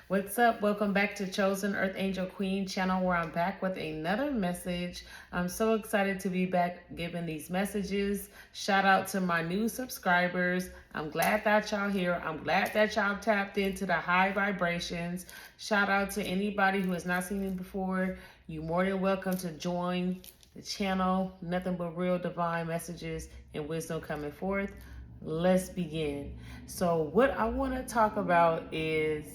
What's up? Welcome back to Chosen Earth Angel Queen channel where I'm back with another message. I'm so excited to be back giving these messages. Shout out to my new subscribers. I'm glad that y'all here. I'm glad that y'all tapped into the high vibrations. Shout out to anybody who has not seen me before. You're more than welcome to join the channel. Nothing but real divine messages and wisdom coming forth. Let's begin. So what I want to talk about is,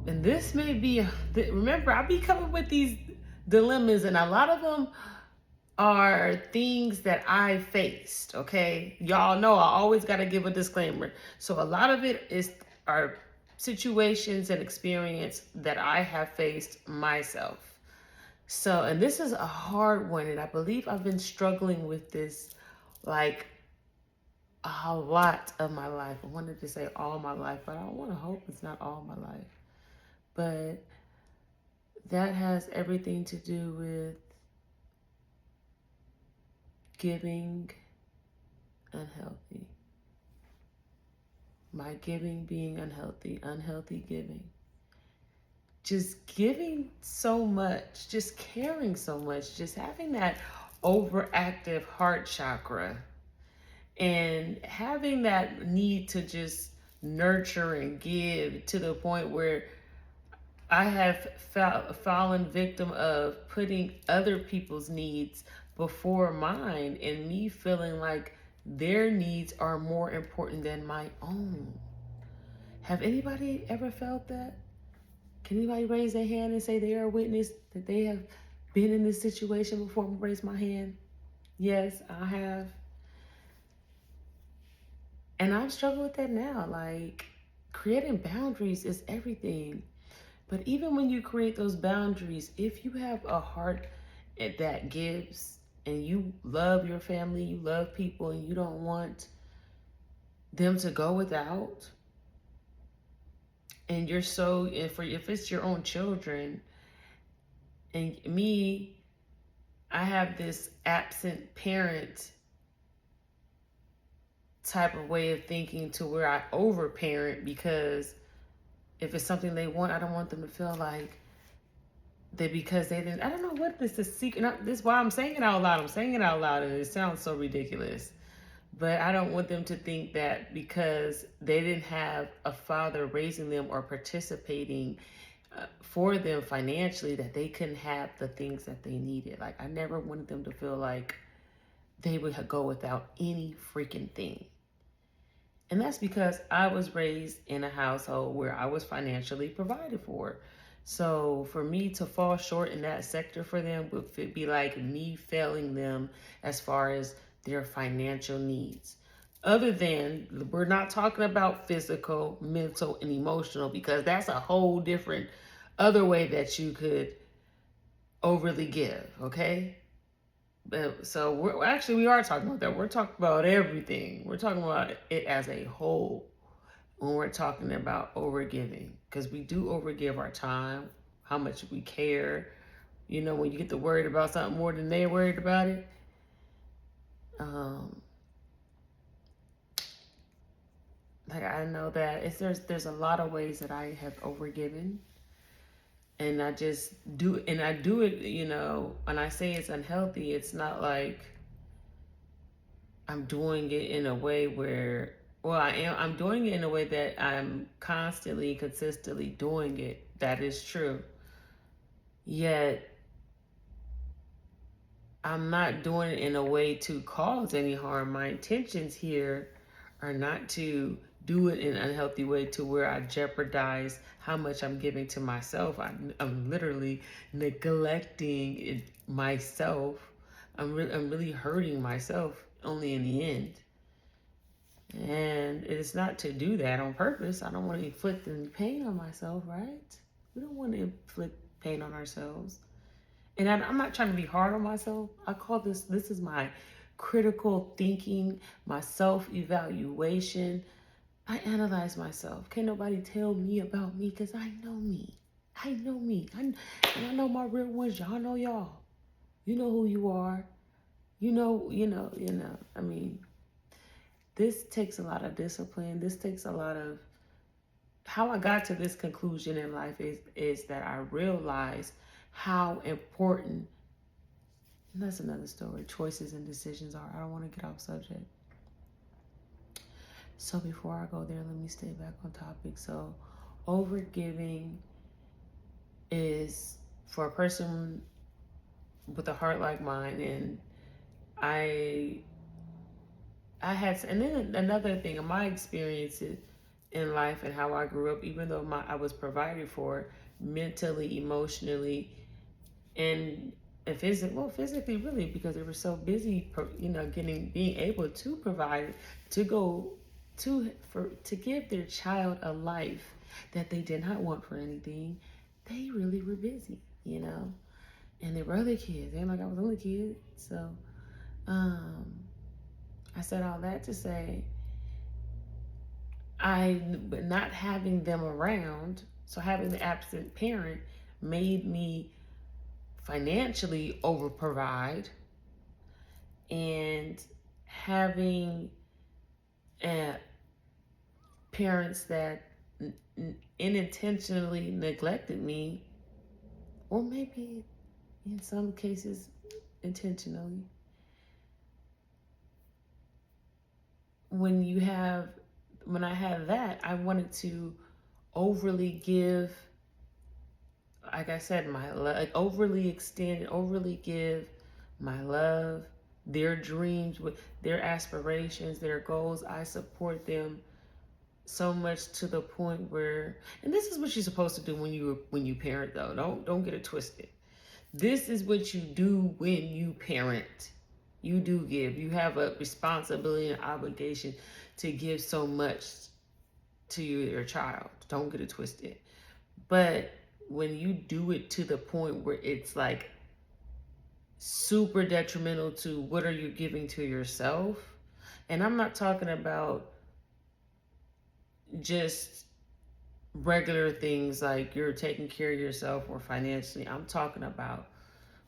and this may be, remember, I be coming with these dilemmas, and a lot of them are things that I faced. Okay, y'all know I always got to give a disclaimer. So a lot of it is are situations and experience that I have faced myself. So, and this is a hard one, and I believe I've been struggling with this like a lot of my life. I wanted to say all my life, but I want to hope it's not all my life. But that has everything to do with giving unhealthy. My giving being unhealthy, unhealthy giving. Just giving so much, just caring so much, just having that overactive heart chakra and having that need to just nurture and give to the point where I have fallen victim of putting other people's needs before mine and me feeling like their needs are more important than my own. Have anybody ever felt that? Can anybody raise their hand and say they are a witness that they have been in this situation before? I'm gonna raise my hand. Yes, I have. And I'm struggling with that now. Like, creating boundaries is everything. But even when you create those boundaries, if you have a heart that gives and you love your family, you love people, and you don't want them to go without, and you're so, if it's your own children, and me, I have this absent parent type of way of thinking to where I overparent because if it's something they want, I don't want them to feel like that because they didn't. I don't know what this is secret. This is why I'm saying it out loud. I'm saying it out loud, and it sounds so ridiculous. But I don't want them to think that because they didn't have a father raising them or participating for them financially, that they couldn't have the things that they needed. Like, I never wanted them to feel like they would go without any freaking thing. And that's because I was raised in a household where I was financially provided for. So for me to fall short in that sector for them would be like me failing them as far as their financial needs. Other than, we're not talking about physical, mental, and emotional, because that's a whole different other way that you could overly give, okay? So we are talking about that. We're talking about everything. We're talking about it as a whole when we're talking about overgiving, because we do overgive our time, how much we care. You know, when you get to worried about something more than they're worried about it. Like, I know that there's a lot of ways that I have overgiven, and I do it. You know, when I say it's unhealthy, it's not like I'm doing it in a way where, well, I'm doing it in a way that I'm constantly, consistently doing it. That is true. Yet, I'm not doing it in a way to cause any harm. My intentions here are not to do it in an unhealthy way to where I jeopardize how much I'm giving to myself. I'm literally neglecting myself. I'm really hurting myself only in the end. And it's not to do that on purpose. I don't want to inflict any pain on myself, right? We don't want to inflict pain on ourselves. And I'm not trying to be hard on myself. I call this is my critical thinking, my self-evaluation. I analyze myself. Can't nobody tell me about me because I know me. I know me. And I know my real ones. Y'all know y'all. You know who you are. You know. I mean, this takes a lot of discipline. This takes a lot of how I got to this conclusion in life is that I realized how important, and that's another story, choices and decisions are. I don't want to get off subject. So before I go there, let me stay back on topic. So overgiving is for a person with a heart like mine, and I had, and then another thing in my experiences in life and how I grew up, even though I was provided for mentally, emotionally, and physically, really, because they were so busy, being able to provide, to go to give their child a life that they did not want for anything. They really were busy, and there were other kids. They like I was the only kid, so I said all that to say, not having them around, so having the absent parent made me financially over provide, and having parents that unintentionally neglected me, or maybe in some cases intentionally. When I had that, I wanted to overly give, like I said, my love, like overly extend, overly give my love, their dreams, with their aspirations, their goals. I support them so much to the point where, and this is what you're supposed to do when you parent, though. Don't get it twisted. This is what you do when you parent. You do give. You have a responsibility and obligation to give so much to your child. Don't get it twisted. But when you do it to the point where it's like super detrimental to what are you giving to yourself, and I'm not talking about just regular things like you're taking care of yourself or financially. I'm talking about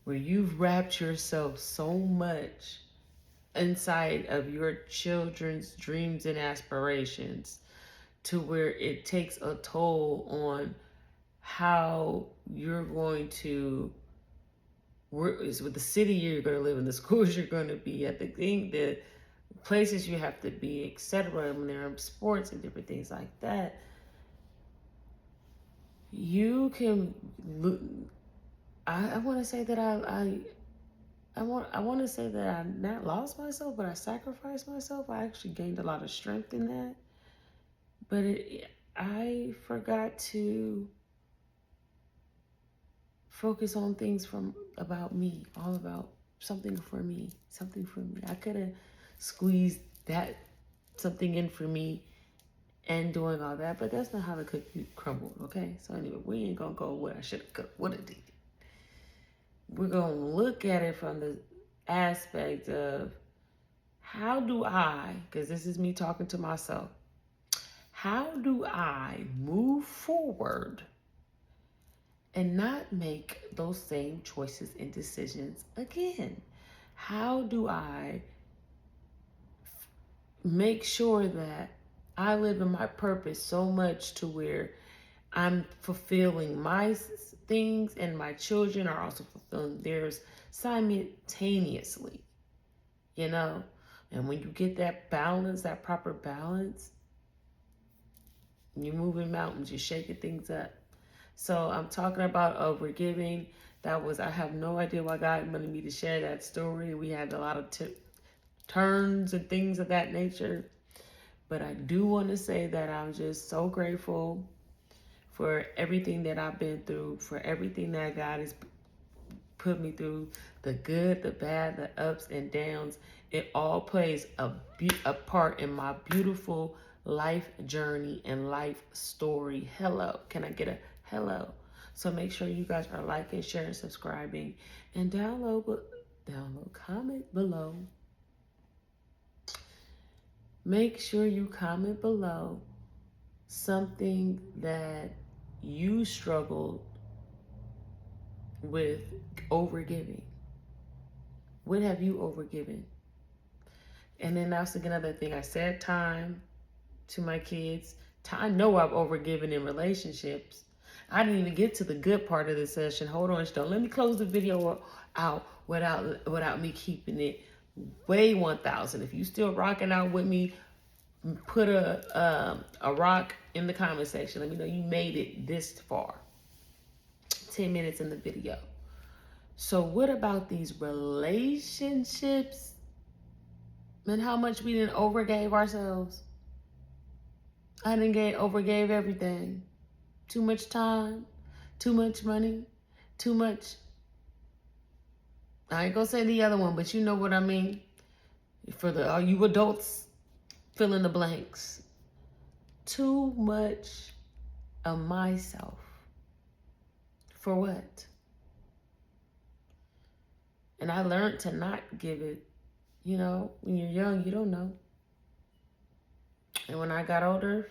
where you've wrapped yourself so much inside of your children's dreams and aspirations to where it takes a toll on how you're going to work, is with the city you're going to live in, the schools you're going to be at, the places you have to be, etc. When there are sports and different things like that, you can. I want to say that I want to say that I not lost myself, but I sacrificed myself. I actually gained a lot of strength in that, but I forgot to focus on things about me, all about something for me. I could have squeezed that something in for me and doing all that, but that's not how the cookie crumbled, okay? So anyway, we ain't gonna go what I should have cooked, what I did. We're gonna look at it from the aspect of how do I, because this is me talking to myself, how do I move forward and not make those same choices and decisions again? How do I make sure that I live in my purpose so much to where I'm fulfilling my things and my children are also fulfilling theirs simultaneously, And when you get that balance, that proper balance, you're moving mountains, you're shaking things up. So I'm talking about overgiving. I have no idea why God wanted me to share that story. We had a lot of turns and things of that nature. But I do want to say that I'm just so grateful for everything that I've been through, for everything that God has put me through, the good, the bad, the ups and downs. It all plays a part in my beautiful life journey and life story. Hello. Can I get a hello? So make sure you guys are liking, sharing, subscribing, and comment below. Make sure you comment below something that you struggled with overgiving. What have you overgiven? And then that's another thing. I said time to my kids, I know I've overgiven in relationships. I didn't even get to the good part of the session. Hold on, Stone. Let me close the video out without me keeping it way 1,000. If you still rocking out with me, put a rock in the comment section. Let me know you made it this far. 10 minutes in the video. So what about these relationships and how much we didn't overgave ourselves? I didn't overgave everything. Too much time, too much money, too much. I ain't gonna say the other one, but you know what I mean. For all you adults, fill in the blanks. Too much of myself. For what? And I learned to not give it. You know, when you're young, you don't know. And when I got older,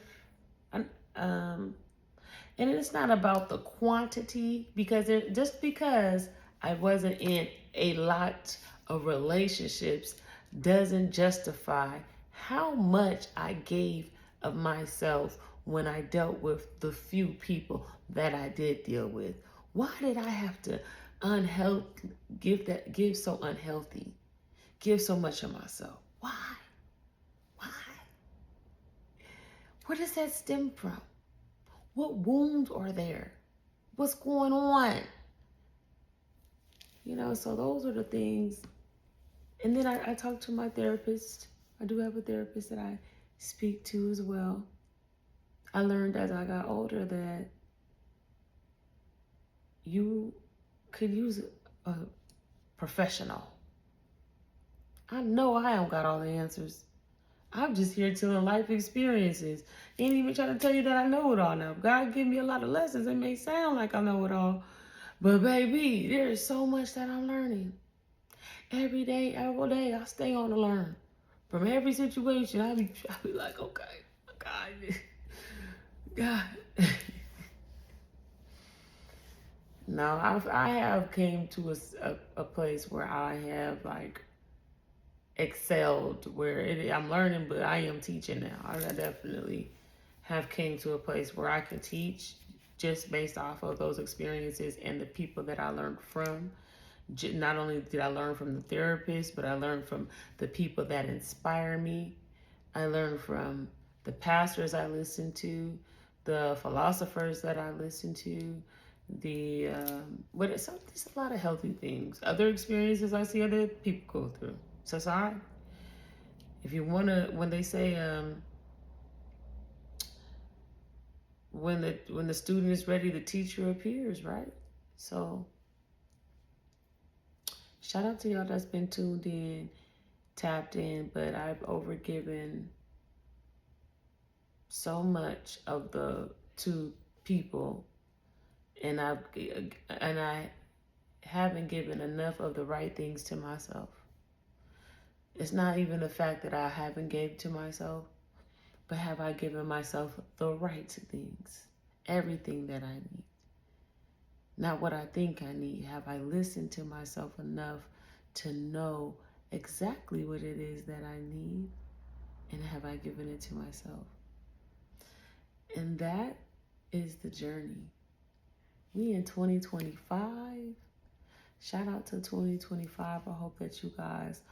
and it's not about the quantity, because just because I wasn't in a lot of relationships doesn't justify how much I gave of myself when I dealt with the few people that I did deal with. Why did I have to give so unhealthy, give so much of myself? Why? Where does that stem from? What wounds are there? What's going on? You know, so those are the things. And then I talk to my therapist. I do have a therapist that I speak to as well. I learned as I got older that you could use a professional. I know I don't got all the answers. I'm just here telling life experiences. Ain't even trying to tell you that I know it all now. God give me a lot of lessons. It may sound like I know it all. But baby, there is so much that I'm learning. Every day, I stay on to learn. From every situation, I be like, okay, God. No, I have came to a place where I have like excelled, where I'm learning, but I am teaching now. I definitely have came to a place where I can teach just based off of those experiences and the people that I learned from. Not only did I learn from the therapist, but I learned from the people that inspire me. I learned from the pastors I listen to, the philosophers that I listen to, it's a lot of healthy things. Other experiences I see other people go through. So sorry. If you wanna, when they say when the student is ready, the teacher appears, right? So shout out to y'all that's been tuned in, tapped in, but I've overgiven so much of to people, and I haven't given enough of the right things to myself. It's not even the fact that I haven't gave to myself, but have I given myself the right things, everything that I need? Not what I think I need. Have I listened to myself enough to know exactly what it is that I need? And have I given it to myself? And that is the journey. We in 2025. Shout out to 2025. I hope that you guys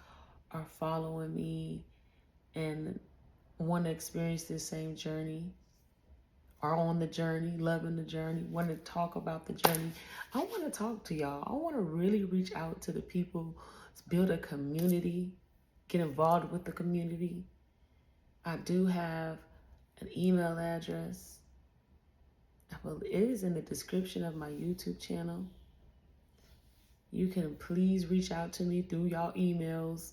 are following me and want to experience this same journey, are on the journey, loving the journey, want to talk about the journey. I want to talk to y'all. I want to really reach out to the people, build a community, get involved with the community. I do have an email address. Well, it is in the description of my YouTube channel. You can please reach out to me through y'all emails.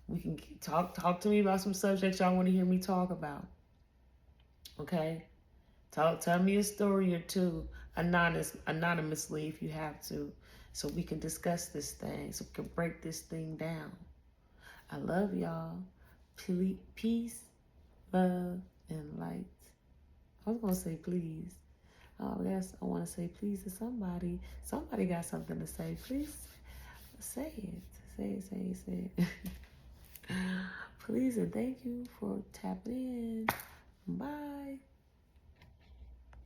We can talk to me about some subjects y'all want to hear me talk about. Okay? Tell me a story or two anonymously if you have to, so we can discuss this thing, so we can break this thing down. I love y'all. Peace, love, and light. I was going to say please. Oh, yes, I want to say please to somebody. Somebody got something to say. Please say it. Say it. Please and thank you for tapping in. Bye.